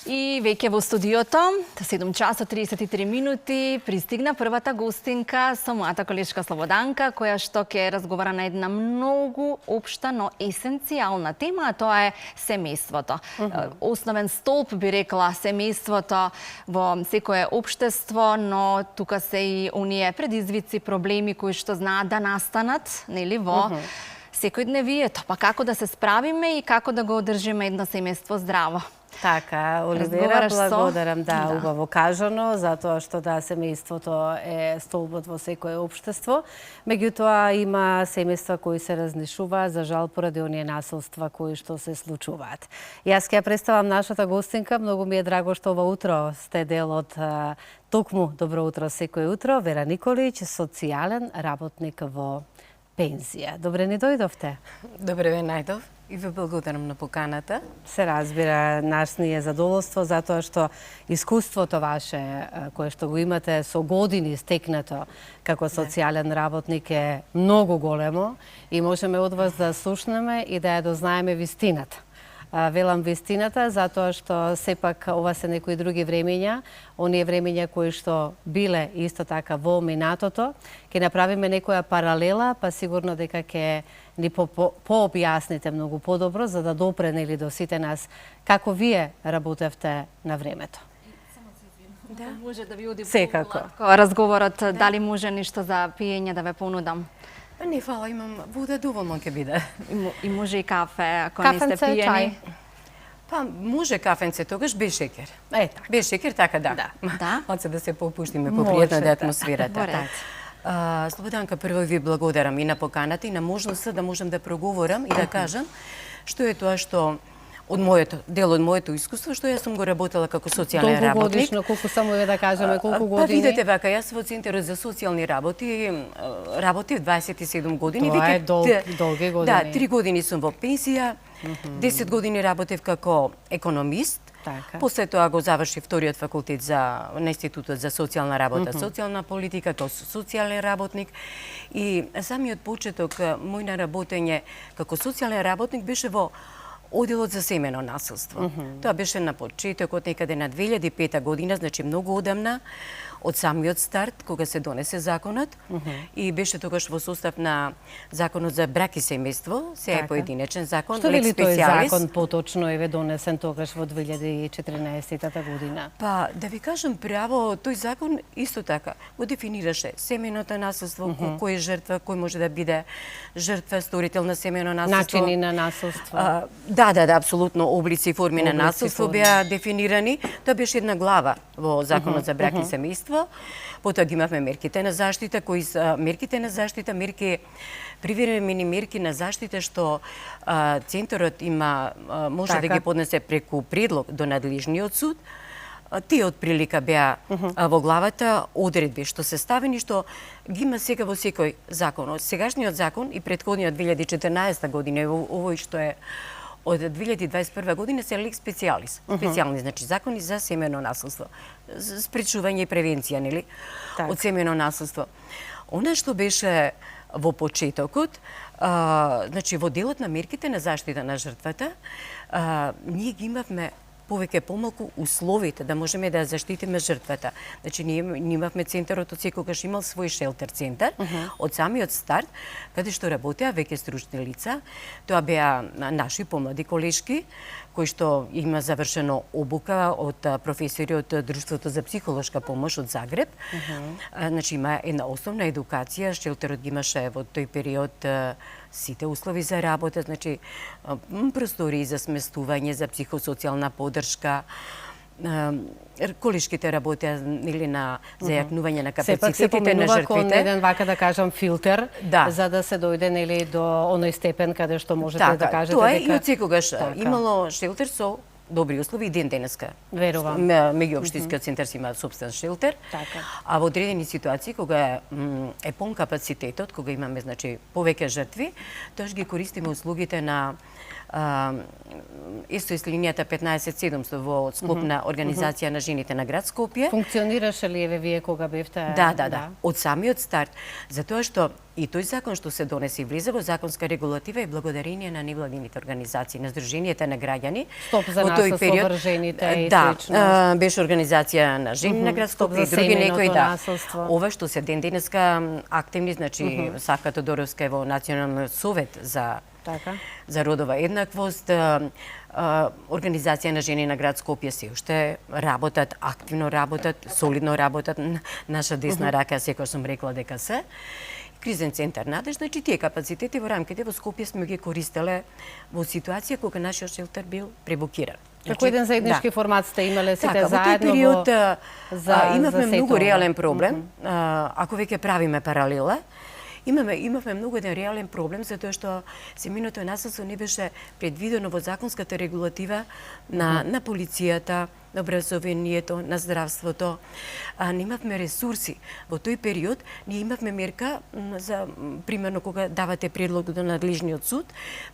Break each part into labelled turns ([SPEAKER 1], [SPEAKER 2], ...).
[SPEAKER 1] И веќе во студиото, 7 часа 33 минути, пристигна првата гостинка со мојата колешка Слободанка, која што ќе разговара на една многу општа, но есенцијална тема, а тоа е семејството. Основен столб, би рекла, семејството во секое општество, но тука се и оние предизвици, проблеми кои што знаат да настанат, нели, во секојдневието. Па како да се справиме и како да го одржиме едно семејство здраво?
[SPEAKER 2] Така, Оливера, благодарам, убаво кажано, затоа што семејството е столбот во секое општество. Меѓутоа има семејства кои се разнишуваат, за жал, поради оние насилства кои што се случуваат. Јас ќе ја представам нашата гостинка, многу ми е драго што ова утро сте дел од токму Добро утро секое утро, Вера Николич, социјален работник во пензија. Добре ни дојдовте.
[SPEAKER 3] Добре ве најдов и ве благодарам на поканата.
[SPEAKER 2] Се разбира, нас ни е задоволство затоа што искуството ваше кое што го имате со години стекнато како социјален работник е многу големо и можеме од вас да слушнеме и да ја дознаеме вистината. Велам вистината затоа што сепак ова се некои други времења, оние времења кои што биле исто така во минатото, ќе направиме некоја паралела, па сигурно дека ќе ни пообјасните многу подобро за да допре до сите нас како вие работевте на времето.
[SPEAKER 1] Да, може да ви оди
[SPEAKER 2] секако
[SPEAKER 1] разговорот, дали може нешто за пиење да ве понудам?
[SPEAKER 3] Не, фала, имам вода, доволно ќе биде.
[SPEAKER 1] И може и кафе, ако не сте пиени.
[SPEAKER 3] Па, може кафенце, тогаш без шекер.
[SPEAKER 2] Така.
[SPEAKER 3] Без шекер, така да.
[SPEAKER 1] Да.
[SPEAKER 3] Оце да се попуштиме попријатно да атмосферата. Слободанка, прво ви благодарам и на поканата и на можноста да можам да проговорам и да кажам што е тоа што од моето искуство, што јас сум го работела како социјален работник.
[SPEAKER 2] Долго годишно, колку само да кажеме, колку години?
[SPEAKER 3] Па видете вака, јас во Центарот за социјални работи работив 27 години.
[SPEAKER 2] Тоа е долги години.
[SPEAKER 3] Да, 3 години сум во пензија, 10 години работев како економист. После тоа го завршив вториот факултет на Институтот за социјална работа, социјална политика, како социјален работник. И самиот почеток мој на работење како социјален работник беше во Оделот за семено насилство. Тоа беше на почетокот некаде на 2005 година, значи многу одамна, од самиот старт, кога се донесе законот, и беше тогаш во состав на Законот за брак и семејство, се е поединечен закон,
[SPEAKER 2] што вели тој закон поточно е донесен тогаш во 2014 година?
[SPEAKER 3] Па, да ви кажам право, тој закон исто така го дефинираше семеното насилство, кој е жртва, кој може да биде жртва, сторител на семено насилство.
[SPEAKER 2] Начини на насилство.
[SPEAKER 3] Да, апсолутно, облици и форми на насилство беа дефинирани. Тоа беше една глава во Законот за брак и семејство. Потоа ги имавме мерките на заштита, кои се мерките на заштита, привремени мерки на заштита што Центарот може да ги поднесе преку предлог до надлежниот суд. Тие од прилика беа во главата одредби што се ставени, што ги има сега во секој закон. Сегашниот закон и претходниот 2014 година, овој што е од 2021 година се лекс специјалис. Специјални, значи закони за семено насилство, спречување и превенција, нели, од семено насилство. Она што беше во почетокот, значи во делот на мерките на заштита на жртвата, ние ги имавме повеќе помалку условите да можеме да заштитиме жртвата. Значи ние имавме Центарот од секогаш имал свој шелтер центар од самиот старт, каде што работеа веќе стручни лица. Тоа беа наши помлади колешки кои што има завршено обука од професори од Друштвото за психолошка помош од Загреб. Значи има една основна едукација, шелтерот ги имаше во тој период сите услови за работа, значи простории за сместување, за психосоцијална поддршка, колешките работеа или на зајакнување на капацитетите на жртвите.
[SPEAKER 2] Сепак се поминува кон еден, вака да кажам, филтер, за да се дојде нели до оној степен каде што можете да кажете
[SPEAKER 3] дека... Тоа е и од секогаш имало шелтер со добри услови и ден денеска.
[SPEAKER 2] Верувам.
[SPEAKER 3] Меѓуопштинскиот центар си има собствен шелтер. А во одредени ситуации кога е пон капацитетот, кога имаме значи повеќе жртви, тоаш ги користиме услугите на СОС линијата 15700 во склоп на Организација на жените на град Скопје.
[SPEAKER 2] Функционираше ли еве вие кога бевте?
[SPEAKER 3] Да. Од самиот старт, затоа што И тој закон што се донесе и влезе во законска регулатива е благодарение на невладините организации, на Сдруженијата на граѓани.
[SPEAKER 2] Стоп за насилство врз жените и слично.
[SPEAKER 3] Да, беше организација на жени на град Скопје и други некои, да.
[SPEAKER 2] Насилство.
[SPEAKER 3] Ова што се ден денеска активни, значи Савка Тодоровска е во Националниот совет за родова еднаквост, организација на жени на град Скопје се уште работат, активно работат, солидно работат, наша десна рака, секој сум рекла дека се. Кризен центар Надеж, значи тие капацитети во рамките во Скопје сме ги користеле во ситуација кога нашиот шелтер бил пребукиран.
[SPEAKER 2] Како еден заеднички формат сте имале сите
[SPEAKER 3] така,
[SPEAKER 2] заедно
[SPEAKER 3] во тој период имавме
[SPEAKER 2] за
[SPEAKER 3] многу реален проблем, ако веќе правиме паралела. Имавме многу еден реален проблем затоа што семејното насилство не беше предвидено во законската регулатива на полицијата, на образованието, на здравството. Немавме ресурси. Во тој период ние имавме мерка за примерно кога давате предлог до надлежниот суд,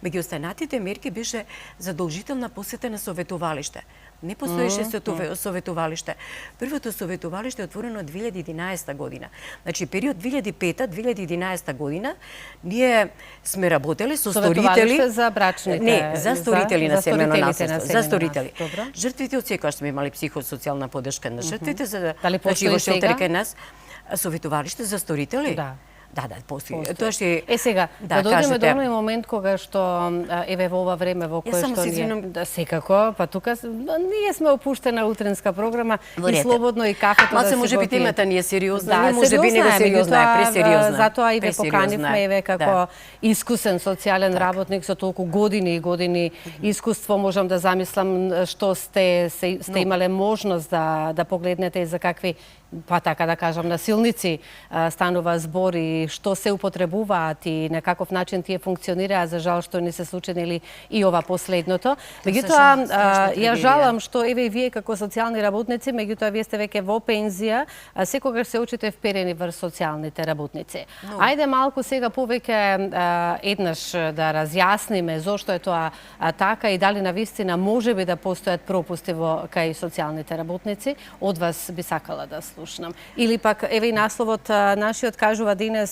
[SPEAKER 3] меѓу останатите мерки беше задолжителна посета на советувалиште. Не постоеше советувалиште. Првото советувалиште е отворено 2011 година. Значи период 2005-2011 година ние сме работеле со сторители.
[SPEAKER 2] Советувалиште за брачните.
[SPEAKER 3] Не, за сторители на семејно насилство, за сторители.
[SPEAKER 2] Добро.
[SPEAKER 3] Жртвите од секогаш сме имали психосоцијална поддршка на жртвите, за да
[SPEAKER 2] Дали постои
[SPEAKER 3] во
[SPEAKER 2] сега?
[SPEAKER 3] шелтер кај нас советувалиште за сторители.
[SPEAKER 2] Да.
[SPEAKER 3] Да, постои. Тоа ще
[SPEAKER 2] сега, да дојдеме до оној момент кога што еве во ова време во кое што ние секако, па тука ние сме опуштена утренска програма и слободно и кафето да се
[SPEAKER 3] може би
[SPEAKER 2] пие.
[SPEAKER 3] темата ни е сериозна,
[SPEAKER 2] да,
[SPEAKER 3] не може би него сериозна, е пресериозна.
[SPEAKER 2] Затоа и ве поканивме еве како искусен социјален работник со толку години и години искуство, можам да замислам што сте имале можност да погледнете за какви, па така да кажам, насилници станува збор и што се употребуваат и на каков начин тие функционираат, за жал што не се случени и ова последното. Меѓутоа, ја жалам што еве и вие како социјални работници, меѓутоа вие сте веќе во пензија, секогаш се очите вперени врз социјалните работници. Ајде малку сега повеќе еднаш да разјасниме зошто е тоа така и дали навистина можеби да постојат пропусти кај социјалните работници. Од вас би сакала да слушнам. Или пак еве и насловот нашиот кажува денес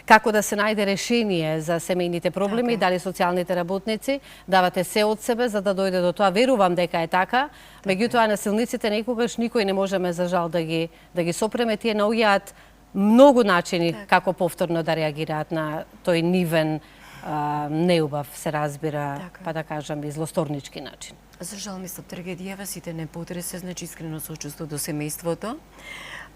[SPEAKER 2] како да се најде решение за семејните проблеми, дали социјалните работници давате се од себе за да дојде до тоа. Верувам дека е така, меѓутоа насилниците некогаш никој не можеме за жал да ги сопреме, тие наоѓаат многу начини како повторно да реагираат на тој нивен неубав, се разбира, па да кажам и злосторнички начин.
[SPEAKER 3] За жал мислам трагедијава сите не потресе, значи искрено сочувство до семејството.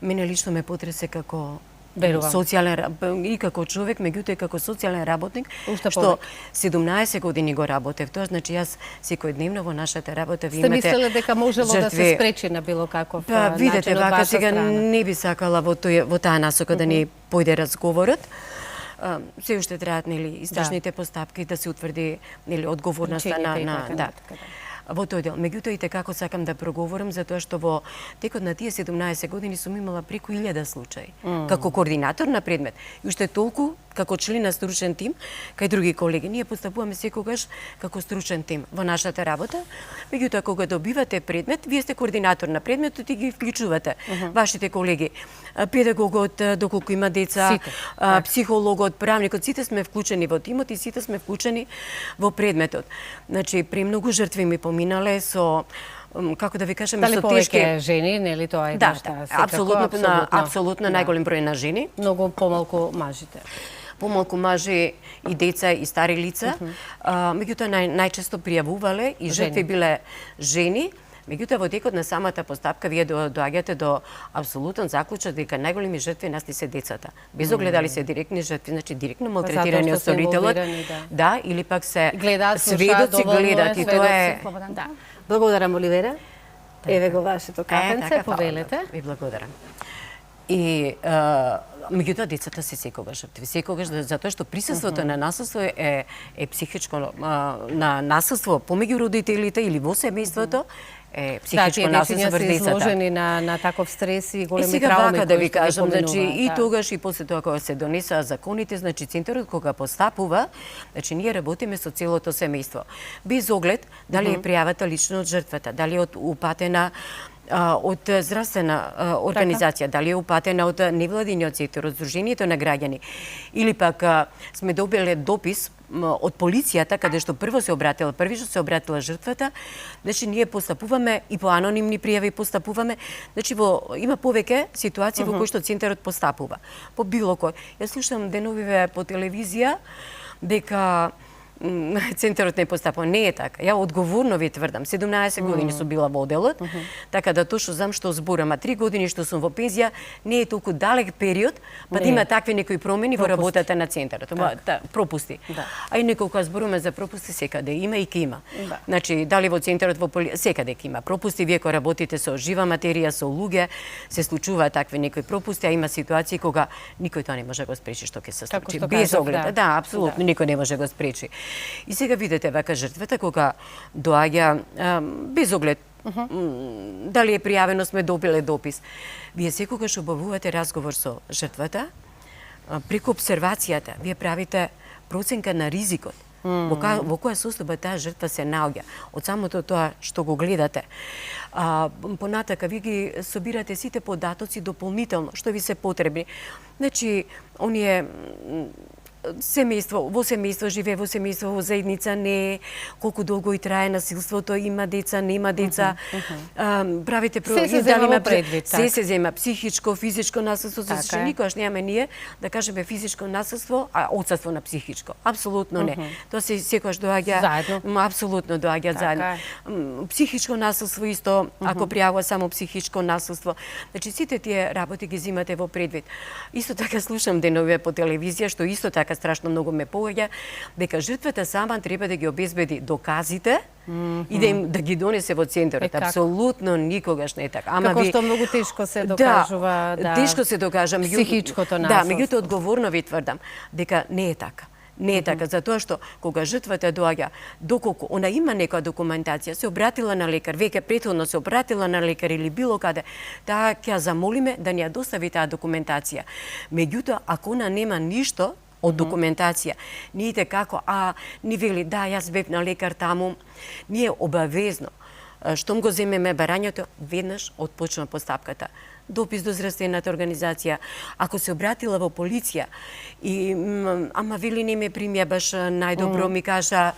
[SPEAKER 3] Мене лично ме потресе како социјален и како човек, меѓутоа и како социјален работник, што 17 години го работев. Тоа значи јас секојдневно во нашата работа ви имате.
[SPEAKER 2] Сте мислеле дека можело да се спречи на било каков начин од ваша страна?
[SPEAKER 3] Видете, вака сега не би сакала во таа насока да ни појде разговорот. Се уште траат истражните постапки да се утврди одговорноста на во тој дел. Меѓутоа и како сакам да проговорам затоа што во текот на тие 17 години сум имала преку 1000 случаи како координатор на предмет. И уште толку како член на стручен тим кај други колеги. Ние постапуваме секогаш како стручен тим во нашата работа. Меѓутоа кога добивате предмет, вие сте координатор на предметот и ги вклучувате вашите колеги. Педагогот, доколку има деца, психологот, правникот, сите сме вклучени во тимот и сите сме вклучени во предметот. Значи, премногу жртви ми поминале со како да ви кажеме,
[SPEAKER 2] со тешки жени, нели тоа е нешта?
[SPEAKER 3] Апсолутно најголем број на жени.
[SPEAKER 2] Многу помалку мажите.
[SPEAKER 3] Помалку мажи и деца и стари лица. Меѓутоа најчесто пријавувале и жртви биле жени. Меѓутоа во текот на самата постапка вие доаѓате до апсолутен заклучок дека најголеми жртви насти се децата. Без оглед дали се директни жртви, значи директно малтретирани од сторителот. Да, или пак се сведоци гледат и тоа е.
[SPEAKER 2] Благодарам, Оливера. Еве го вашето кафенце, повелете.
[SPEAKER 3] Ви благодарам. И меѓутоа децата се секогаш жртви. Секогаш затоа што присуството на насилство е психичко на насилство помеѓу родителите или во семејството е психичко насилство врз децата.
[SPEAKER 2] Изложени на таков стрес и големи
[SPEAKER 3] сега
[SPEAKER 2] трауми
[SPEAKER 3] вака да ви кажам, значи и тогаш и после тоа кога се донесаа законите, значи центарот кога постапува, значи ние работиме со целото семејство. Без оглед дали е пријавата лично од жртвата, дали е упатена од здравствена организација, дали е упатена од невладиниот граѓаните, од Сдруженијето на граѓани, или пак сме добиле допис од полицијата, каде што првично се обратила жртвата, значи ние постапуваме и по анонимни пријави постапуваме, значи има повеќе ситуации во кои што центарот постапува. По било кој. Јас слушам деновиве по телевизија дека центарот не постапува. Не е така. Ја одговорно ви тврдам. 17 години сум била во оделот, така да точно знам што зборам. А 3 години што сум во пензија не е толку далек период, па да има такви некои промени во работата на центарот. Пропусти. А и неколку зборуваме за пропусти, секаде има и ке има. Значи, дали во центарот, во секаде ке има пропусти. Вие кога работите со жива материја, со луѓе, се случуваат такви некои пропусти, а има ситуации кога никој тоа не може да го спречи што ќе се случи. Без оглед. Да, апсолутно, никој не може да го спречи. И сега видите вака жртвата кога доаѓа без оглед дали е пријавено, сме добиле допис. Вие секогаш обавувате разговор со жртвата, преку обсервацијата, вие правите проценка на ризикот. Во која состојба таа жртва се наоѓа, од самото тоа што го гледате. Понатака, ви ги собирате сите податоци дополнително, што ви се потребни. Значи, оние во семејство живее, во семејство, во заедница не, колку долго и трае насилството, има деца, нема деца. Правите
[SPEAKER 2] се зема предвид,
[SPEAKER 3] се зема психичко, физичко насилство, зашто никогаш немаме ние да кажеме физичко насилство, а отсутство на психичко. Апсолутно не. Тоа се секогаш доаѓа заедно. Апсолутно доаѓа заедно. Психичко насилство исто, ако пријавува само психичко насилство. Значи сите тие работи ги земате во предвид. Исто така слушам деновиве по телевизија што исто така страшно многу ме погаѓа, дека жртвата сама треба да ги обезбеди доказите и да ги донесе во центарот. Апсолутно никогаш не е така.
[SPEAKER 2] Како што многу тешко се докажува,
[SPEAKER 3] тешко се докажа
[SPEAKER 2] психичкото насилство.
[SPEAKER 3] Да, меѓутоа одговорно ви тврдам дека не е така. Не е така, затоа што кога жртвата доаѓа, доколку она има некоја документација, се обратила на лекар, веќе претходно се обратила на лекар или било каде, таа ќе ја замолиме да ни ја достави таа документација. Меѓутоа, ако она нема ништо од документација, ние како, ни вели, да, јас бев на лекар таму, ние обавезно, штом го земеме барањето, веднаш отпочна постапката. Допис до здравствената организација, ако се обратила во полиција и ама вели не ме примија баш најдобро, ми кажа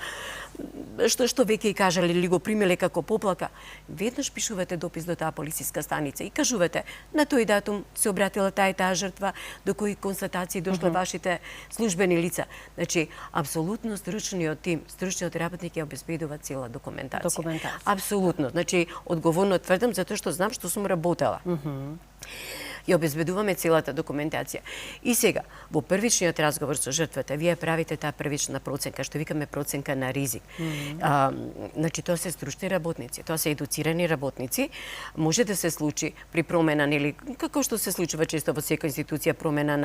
[SPEAKER 3] што веќе и кажале или го примеле како поплака, веднаш пишувате допис до таа полициска станица и кажувате на тој датум се обратила таа жртва, до кои констатации дошле вашите службени лица. Значи, апсолутно стручниот тим, стручниот работник ја обезбедува цела документација. Апсолутно. Значи, одговорно тврдам затоа што знам што сум работела. И обезбедуваме целата документација. И сега, во првичниот разговор со жртвата, вие правите таа првична проценка, што викаме проценка на ризик. Значи, тоа се стручни работници, тоа се едуцирани работници. Може да се случи при промена, нели, како што се случува често во секоја институција, промена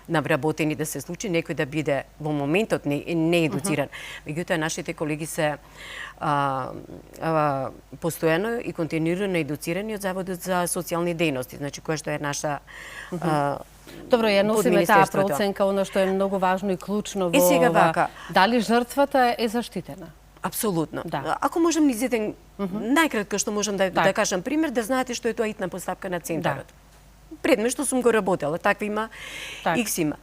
[SPEAKER 3] на вработени, да се случи некој да биде во моментот не едуциран. Меѓутоа, нашите колеги се постојано и континуирано едуцирани од Заводот за социјални дејности, значи која што е наша
[SPEAKER 2] Добро, ја носиме таа проценка, оно што е многу важно и клучно во ова. Дали жртвата е заштитена?
[SPEAKER 3] Апсолутно. Ако можам ни зеден најкратко што можам да кажам пример, да знаете што е тоа итна постапка на центарот. Пред ме што сум го работела, такви има, икс има.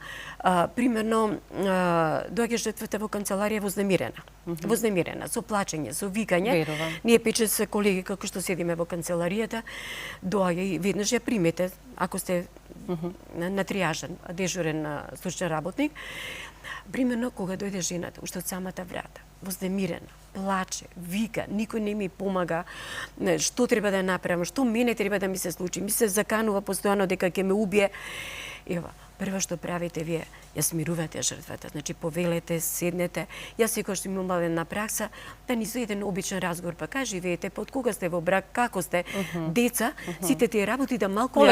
[SPEAKER 3] Примерно, доаѓа жртвата во канцеларија вознемирена, со плачење, со викање. Ние 5-6 колеги, како што седиме во канцеларијата, доаѓа и веднаш ја примете, ако сте на триажен, дежурен стручен работник. Примерно, кога дојде жената, уште од самата врата, вознемирена, плаче, вика, никој не ми помага, што треба да направам, што мене треба да ми се случи, ми се заканува постојано дека ќе ме убие. Ева, прво што правите вие, ја смирувате жртвата, значи повелете, седнете. Јас секогаш имам една пракса да ни за еден обичен разговор, па кажи живеете, под кога сте во брак, како сте, деца, сите тие работи да малку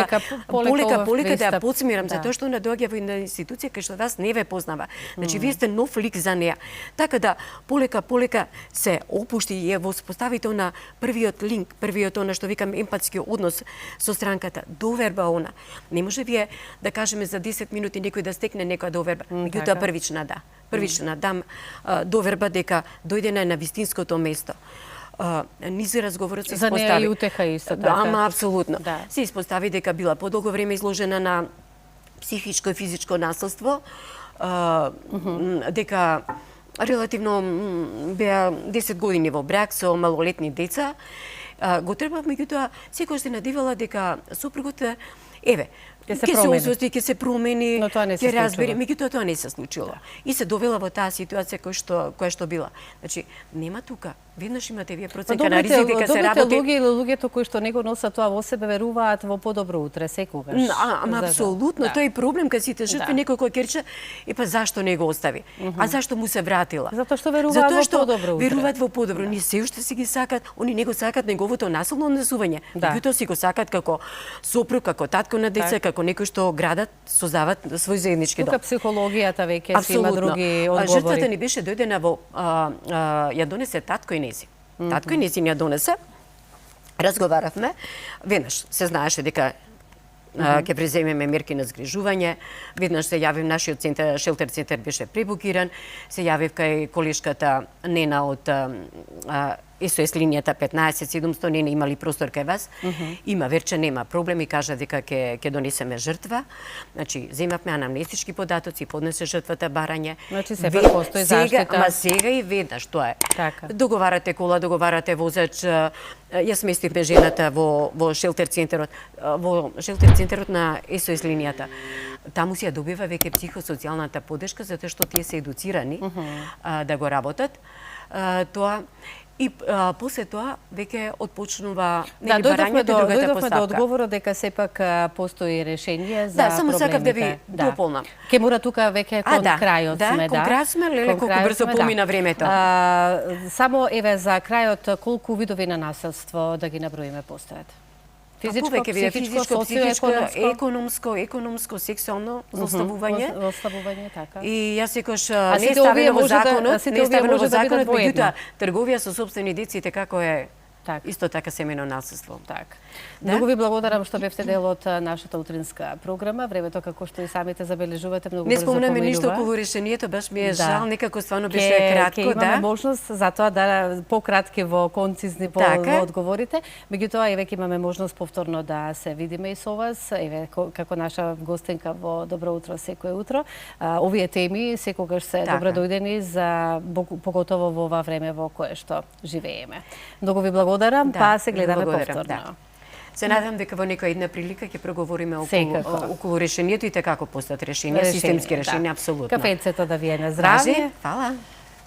[SPEAKER 3] полека да ја подсмирам, затоа што она доаѓа во една институција кај што вас не ве познава. Значи вие сте нов лик за неа. Така да полека се опушти и ја воспоставите на првиот линк, првиот она што викам емпатски однос со странката, доверба она. Не може вие да кажеме за 10 минути некој да стекне некоја доверба. Меѓутоа првична дам доверба дека дојде на вистинското место. Низ разговорот се испостави.
[SPEAKER 2] За неја и утеха исто така.
[SPEAKER 3] Ама апсолутно. Се испостави дека била подолго време изложена на психичко и физичко насилство, дека релативно беа 10 години во брак со малолетни деца, го требав, меѓутоа секој се надевала дека сопругот ќе се освести, ќе се промени, ќе разбере, меѓутоа тоа не се случило. И се довела во таа ситуација која што била. Значи, нема тука. Веднаш имате вие проценка на ризик дека се работи.
[SPEAKER 2] Луѓето кои што не го носат тоа во себе веруваат во подобро утре секогаш.
[SPEAKER 3] Ама апсолутно, тој е проблем кај сите жртви, некој кој ќе рече, па зашто не го остави? А зашто му се вратила?
[SPEAKER 2] Затоа што веруваат во подобро утре.
[SPEAKER 3] Веруваат во подобро, не се уште си ги сакат, они не го сакат неговото насилно однесување. Меѓутоа си го сакат како сопруг, како татко на деца, како некој што градат, создават свој заеднички дом.
[SPEAKER 2] Тука психологијата веќе си има други одговори.
[SPEAKER 3] Жртвата ни беше дојдена во ја донесе татко и неси. Татко и неси ја донесе. Разговаравме, веднаш се знаеше дека ќе преземеме мерки на згрижување. Веднаш се јавив, нашиот центар, шелтер центар беше пребукиран. Се јавив кај колешката Нена од СОС линијата 15700, не имали простор кај вас. Има верче, нема проблем и кажа дека ќе донесеме жртва. Значи, земавме анамнестички податоци, поднесе жртвата барање.
[SPEAKER 2] Значи, сепак постои заштита.
[SPEAKER 3] Ама сега и веднаш тоа е.
[SPEAKER 2] Така.
[SPEAKER 3] Договарате кола, договарате возач. Ја сместивме жената во шелтер центарот, на СОС линијата. Таму си ја добива веќе психосоцијалната поддршка затоа што тие се едуцирани да го работат. Тоа и после тоа веќе отпочнува барањето, другата поставка.
[SPEAKER 2] До одговорот дека сепак постои решение за проблемите.
[SPEAKER 3] Да, само сакав да ви дополнам.
[SPEAKER 2] Ке мора тука веќе кон крајот сме,
[SPEAKER 3] кон крајот сме, леле колку брзо помина времето.
[SPEAKER 2] Само за крајот, колку видови на насилство да ги наброиме постојат?
[SPEAKER 3] Физичко, психичко, економско, сексуално злоставување.
[SPEAKER 2] Злоставување, така.
[SPEAKER 3] И јас секош не е ставено во законот, меѓутоа трговија со сопствени деци како е исто така семено насилство.
[SPEAKER 2] Так. Многу ви благодарам што бевте дел од нашата утринска програма. Времето, како што и самите забележувате, многу брзо поминува.
[SPEAKER 3] Не спомнаме ништо околу решението, баш ми е жал, некако стварно беше кратко,
[SPEAKER 2] Ке имаме можност за тоа да пократки во концизни во одговорите. Меѓутоа и веќе имаме можност повторно да се видиме и со вас, еве како наша гостинка во Добро утро секое утро. Овие теми секогаш се добро дојдени за поготово во ова време во кое што живееме. Многу ви благодарам, па се гледаме повторно.
[SPEAKER 3] Се надам дека во некоја една прилика ќе проговориме околу решението и како постат решенија, системски решенија, апсолутно.
[SPEAKER 2] Кафенцето да ви е на здравје.
[SPEAKER 3] Фала.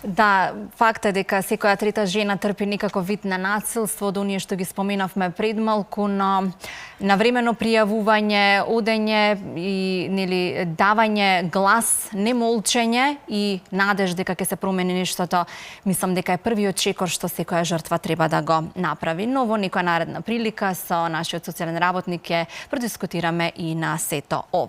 [SPEAKER 1] Да, факт е дека секоја трета жена трпи некаков вид на насилство, од оние што ги споменавме пред малку, но навремено пријавување, одење и давање глас, не молчење и надеж дека ќе се промени нештото, мислам дека е првиот чекор што секоја жртва треба да го направи. Но во некоја наредна прилика со нашиот социјален работник ќе продискутираме и на сето ова.